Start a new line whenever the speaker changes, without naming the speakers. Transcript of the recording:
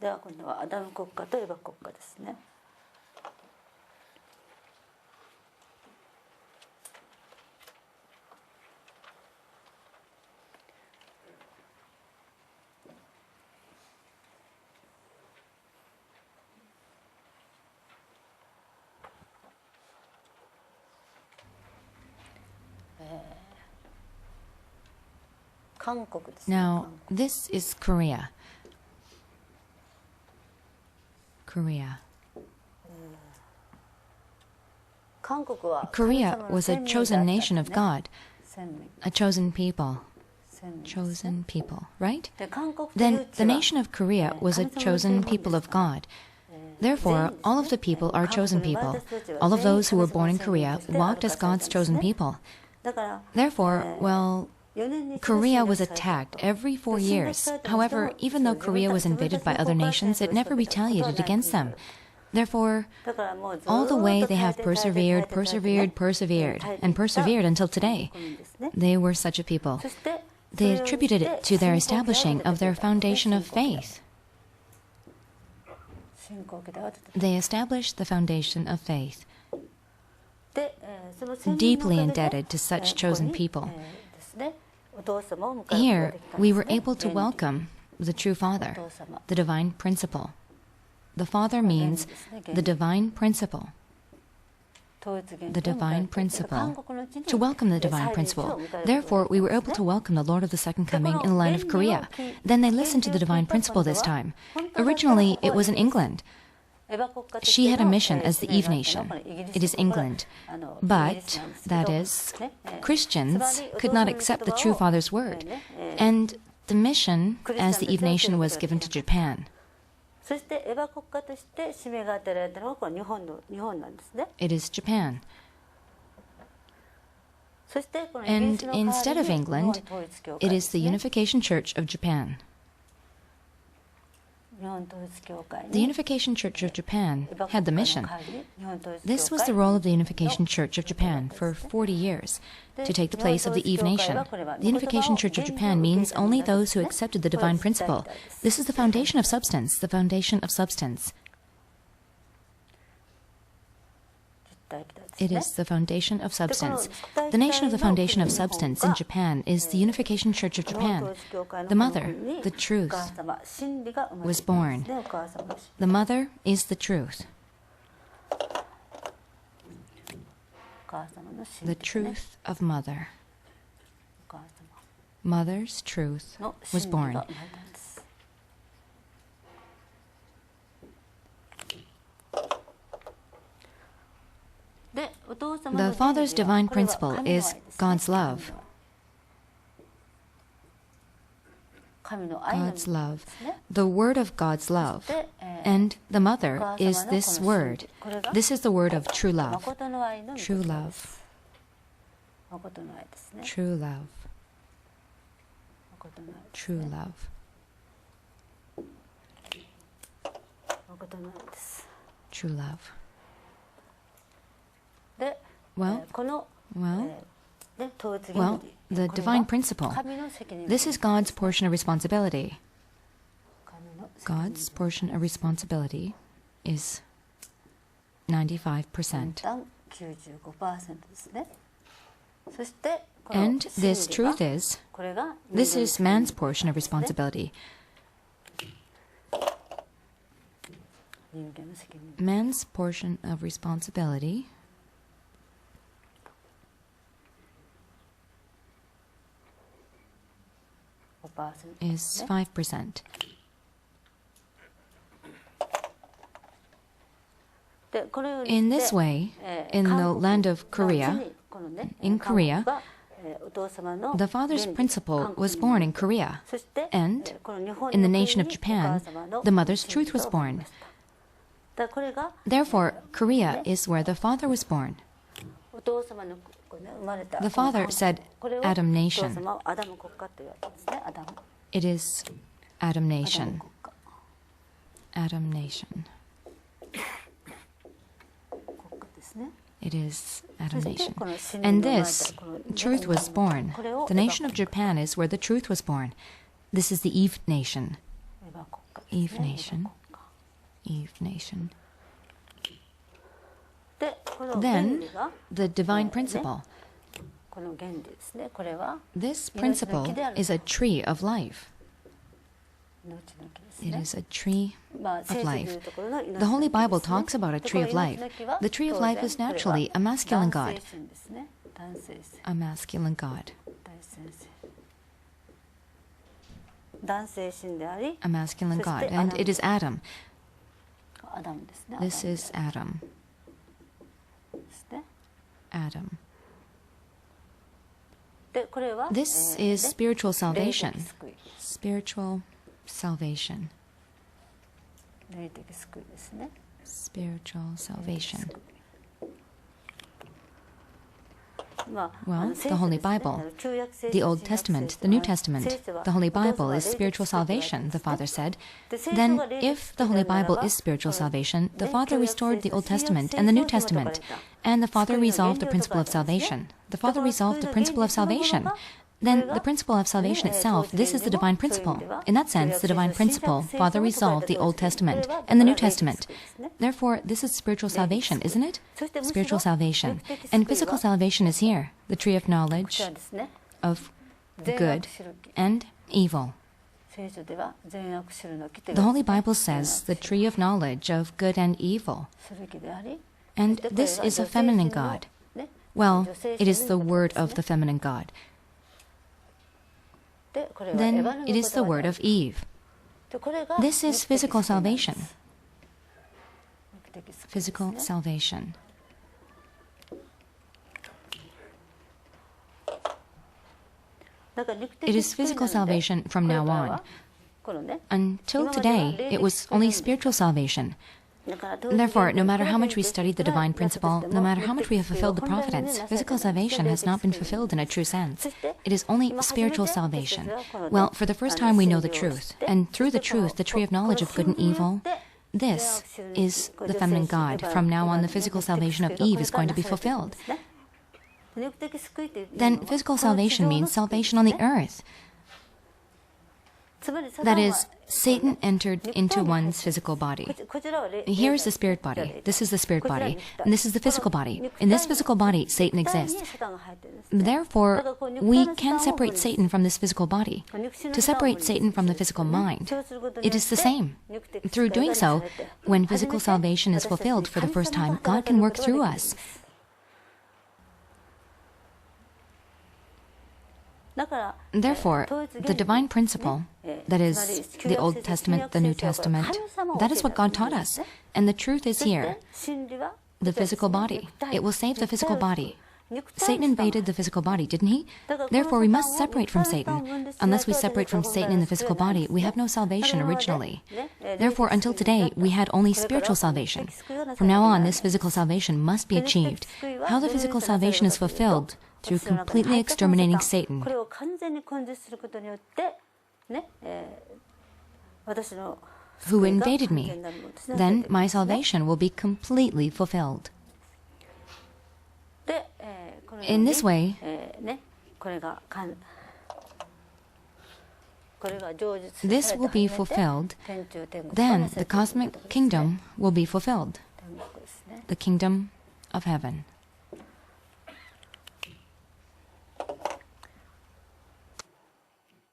では今度はアダム国家とエバ国家ですね。韓国ですね。
Now, this is Korea. Korea. Korea was a chosen nation of God, a chosen people. Chosen people, right? Then the nation of Korea was a chosen people of God. Therefore, all of the people are chosen people. All of those who were born in Korea walked as God's chosen people. Therefore, well, Korea was attacked every 4 years. However, even though Korea was invaded by other nations, it never retaliated against them. Therefore, all the way they have persevered until today. They were such a people. They attributed it to their establishing of their foundation of faith. They established the foundation of faith, deeply indebted to such chosen people. Here, we were able to welcome the true Father, the divine principle. The Father means the divine principle. The divine principle. To welcome the divine principle. Therefore, we were able to welcome the Lord of the Second Coming in the land of Korea. Then they listened to the divine principle this time. Originally, it was in England. She had a mission as the Eve nation. It is England. But, that is, Christians could not accept the true Father's word. And the mission as the Eve nation was given to Japan. It is Japan. And instead of England, it is the Unification Church of Japan. The Unification Church of Japan had the mission. This was the role of the Unification Church of Japan for 40 years, to take the place of the Eve nation. The Unification Church of Japan means only those who accepted the divine principle. This is the foundation of substance, the foundation of substance. It is the foundation of substance. The nation of the foundation of substance in Japan is the Unification Church of Japan. The Mother, the Truth, was born. The Mother is the Truth. The truth of Mother. Mother's truth was born. The Father's divine principle is God's love. God's love, the word of God's love. And the Mother is this word. This is the word of true love. True love. True love. True love. True love. Well, the divine principle. This is God's portion of responsibility. God's portion of responsibility is 95%. And this truth is, this is man's portion of responsibility. Man's portion of responsibility is 5%. In this way, in the land of Korea, in Korea, the Father's principle was born in Korea, and in the nation of Japan, the Mother's truth was born. Therefore, Korea is where the Father was born. The Father said, Adam nation. It is Adam nation. Adam nation. It is Adam nation. And this truth was born. The nation of Japan is where the truth was born. This is the Eve nation. Eve nation. Eve nation.
でこの原
Then
理が
the divine principle.
この原理ですね。これは
This principle is a tree of life.
命の木です
It
ね。
is a tree
まあ
of
聖書でいう
life.
ところの命の木
The
です
Holy
ね。
Bible talks about a
で
tree of
この
life.
命の木は
The tree of
当然
life is
これは
naturally a masculine
男
god.
性神ですね。男性性
A masculine god.
大先生。男性神であり、
A masculine
そし
god.
て
And it is Adam.
アダムですね。
This is Adam.
ですね。
Adam.
でこれは
This is spiritual
霊
salvation.
的救い。
Spiritual salvation.
霊的救いですね。
Spiritual salvation.
まあ
Well,
聖
the
書
Holy
ですね。
Bible,
旧約聖書
The Old
新約聖
Testament,
書
the New
は
Testament,
聖書は
the Holy
お父様
Bible
は
is
霊的
spiritual
救いと言われてい
salvation,
ま
the
すね。
Father said.
で聖書
Then,
が霊的
if
救
the
いであ
Holy
るなら
Bible
ば
is spiritual
この
salvation, the
ね
Father
旧約
restored
聖
the
書
Old
新約
Testament
聖
and the
書
New
と呼ばれ
Testament,
た
and the Father
救いの原
resolved
理
the
を
principle
説
of
かれたんです
salvation.
ね。
The
だか
Father
ら
resolved
救い
the
の
principle
原
of
理そのもの
salvation.
が
Then
これ
the
が
principle of salvation
ね
itself,
当
this
時
is the
でも
divine
そういう意
principle.
味では
In that
旧
sense,
約
the
聖
divine
書新約
principle,
聖書
Father
を説かれ
resolved
た
the
当
Old
時ですね。こ
Testament
れは
and the New
だから霊的
Testament.
救いですね。
Therefore, this is spiritual
霊的
salvation,
救い。
isn't it?
そしてむしろ
Spiritual salvation.
霊的救
And
い
physical
は
salvation is here, the tree of
こち
knowledge
らですね。
of
善
good
悪知る木。
and evil.
聖書では善悪知るの木と
The
言われ
Holy
てい
Bible
ます
says the
善悪知る
tree of knowledge of good and evil.
する木であり、
And
そしてこれ
this
は
is a
女性神
feminine
の
god.
ね
Well,
女性
it is
神
the
のこと
word
です
of
ね。
the feminine god.
でこれはエヴァ
Then
の
it is the
言葉
word
であ
of
り
Eve.
でこれが
This is
肉的
physical
救いなんです
salvation.
肉的救いです
Physical
ね
salvation.
だから肉
It
的
is
救い
physical
なので
salvation from
これ
now
から
on.
はこのね
Until today, it was only spiritual salvation.
だから
Therefore, no matter how much we
当
studied the
然
divine principle, no matter how much we have fulfilled the
本来のね
providence,
なされて
physical
るんですね
salvation has not been
霊的救い
fulfilled in a true sense.
そして
It is only
今初めて
spiritual
私たち
salvation.
はこのね
Well, for the first time we know the
真理を知
truth,
って
and through the
そしてこの
truth, the tree of knowledge of good and
この真理によ
evil,
って
this is the feminine God. From now on, the physical salvation of Eve is going to be fulfilled.
肉的救いというの
Then
は
physical
この地
salvation
上の
means
救いです
salvation on the
ね
earth.
つまりサタン
That
は
is, Satan entered into one's physical body.
こちらは霊
Here is the spirit body. This is the spirit body. And this is the physical body. In this physical body, Satan
肉体に
exists.
サタンが入ってるんですね
Therefore, we can separate Satan from this physical body.
肉親の
To
サタンを
separate Satan from the physical mind,
そうすることによって
it is the same.
肉的
Through
救い
doing
が
so,
なされて
when
初め
physical
て
salvation is
私たち
fulfilled for the
神
first
様
time,
が
God can work
働くこと
through
ができるん
us.
ですだから
Therefore,
統一原
the
理
divine principle,
ね
that
つまり
is,
旧
the
約
Old
聖書
Testament, the
新
New
約聖書は
Testament,
神様を
that is what God
教え
taught
たんで
us.
すね
And the truth is
そして
here.
真理は
The physical body. It will save the physical body. Satan invaded the physical body, didn't he? Therefore, we must separate from Satan. Unless we separate from Satan in the physical body, we have no salvation originally. Therefore, until today, we had only spiritual salvation. From now on, this physical salvation must be achieved. How the physical salvation is fulfilled? Through completely exterminating
こ
Satan.
れを完全に根絶することによってね、私の
Who
救いが
invaded
完
me?
全なるものとしてなされて
Then
いるん
my
ですね
salvation will be completely fulfilled.
で、このよう
In
に
this way,
ね、これが成就さ
this
れ
will
た
be
初めて
fulfilled.
天中天国が
Then
なさ
the
れていくこと
cosmic
ですね
kingdom will be fulfilled.
天国ですね
The kingdom of heaven.